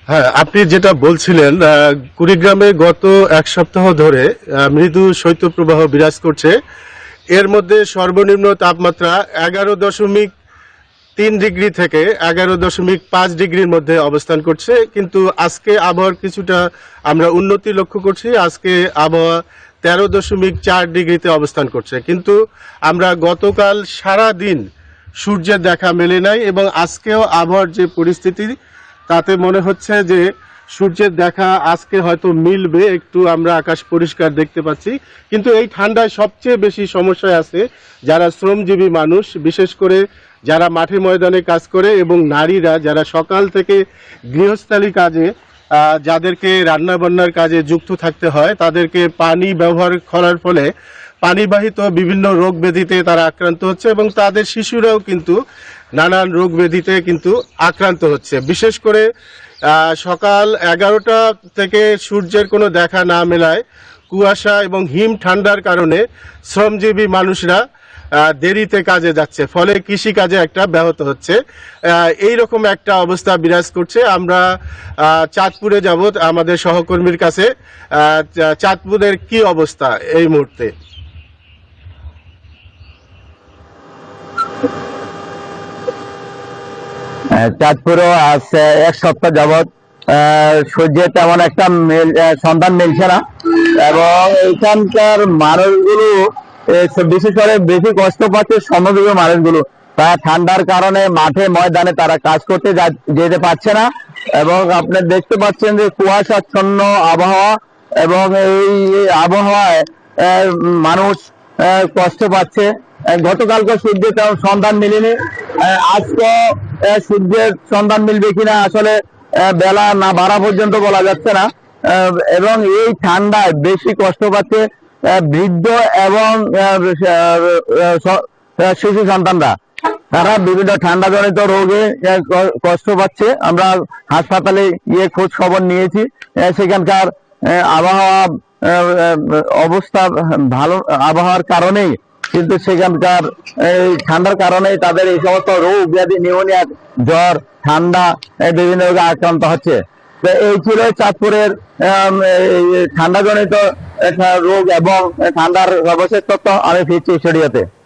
হ্যাঁ, আপনি যেটা বলছিলেন, কুড়িগ্রামে গত এক সপ্তাহ ধরে মৃদু শৈত্যপ্রবাহ বিরাজ করছে। এর মধ্যে সর্বনিম্ন তাপমাত্রা 11.3 ডিগ্রি থেকে 11.5 ডিগ্রির মধ্যে অবস্থান করছে। কিন্তু আজকে আবহাওয়ার কিছুটা আমরা উন্নতি লক্ষ্য করছি। আজকে আবহাওয়া 13.4 ডিগ্রিতে অবস্থান করছে। কিন্তু আমরা গতকাল সারা দিন সূর্যের দেখা মেলে নাই, এবং আজকেও আবহাওয়ার যে পরিস্থিতি, তাতে মনে হচ্ছে যে সূর্যের দেখা আজকে হয়তো মিলবে, একটু আমরা আকাশ পরিষ্কার দেখতে পাচ্ছি। কিন্তু এই ঠান্ডায় সবচেয়ে বেশি সমস্যায় আছে যারা শ্রমজীবী মানুষ, বিশেষ করে যারা মাঠে ময়দানে কাজ করে, এবং নারীরা যারা সকাল থেকে গৃহস্থালী কাজে, যাদেরকে রান্না বান্নার কাজে যুক্ত থাকতে হয়, তাদেরকে পানি ব্যবহার করার ফলে পানিবাহিত বিভিন্ন রোগ ব্যাধিতে তারা আক্রান্ত হচ্ছে, এবং তাদের শিশুরাও কিন্তু নানান রোগ ব্যাধিতে কিন্তু আক্রান্ত হচ্ছে। বিশেষ করে সকাল 11টা থেকে সূর্যের কোনো দেখা না মেলায় কুয়াশা এবং হিম ঠান্ডার কারণে শ্রমজীবী মানুষরা দেরিতে কাজে যাচ্ছে, ফলে কৃষিকাজে একটা ব্যাহত হচ্ছে। এই রকম একটা অবস্থা বিরাজ করছে। আমরা চাঁদপুরে যাব আমাদের সহকর্মীর কাছে। চাঁদপুরের কি অবস্থা এই মুহূর্তে? চাঁদপুরও আজ এক সপ্তাহ যাবৎ সূর্যের তেমন একটা সন্ধান মিলছে না। এবং এখানকার মানুষগুলো বিশেষ করে বেশি কষ্ট পাচ্ছে শ্রমজীবী মানুষগুলো। তারা ঠান্ডার কারণে মাঠে ময়দানে তারা কাজ করতে যেতে পারছে না। এবং আপনি দেখতে পাচ্ছেন যে কুয়াশাচ্ছন্ন আবহাওয়া, এবং এই আবহাওয়ায় মানুষ কষ্ট পাচ্ছে। গতকালকে সূর্যের তেমন সন্ধান মিলেনি। আজকে সূর্যের সন্ধান মিলবে কিনা আসলে বেলা না বাড়া পর্যন্ত বলা যাচ্ছে না। এবং এই ঠান্ডায় বেশি কষ্ট পাচ্ছে বৃদ্ধ এবং শিশু সন্তানরা। তারা বিভিন্ন ঠান্ডাজনিত রোগে কষ্ট পাচ্ছে। আমরা হাসপাতালে গিয়ে খোঁজ খবর নিয়েছি। সেখানকার আবহাওয়া অবস্থা ভালো, আবহাওয়ার কারণেই কিন্তু সেখানকার এই ঠান্ডার কারণেই তাদের এই সমস্ত রোগ ব্যাধি, নিউমোনিয়া, জ্বর, ঠান্ডা, বিভিন্ন রোগে আক্রান্ত হচ্ছে। তো এই ছিল চাঁদপুরের ঠান্ডাজনিত রোগ এবং ঠান্ডার সর্বশেষ তথ্য। আমি ফিরছি স্টুডিওতে।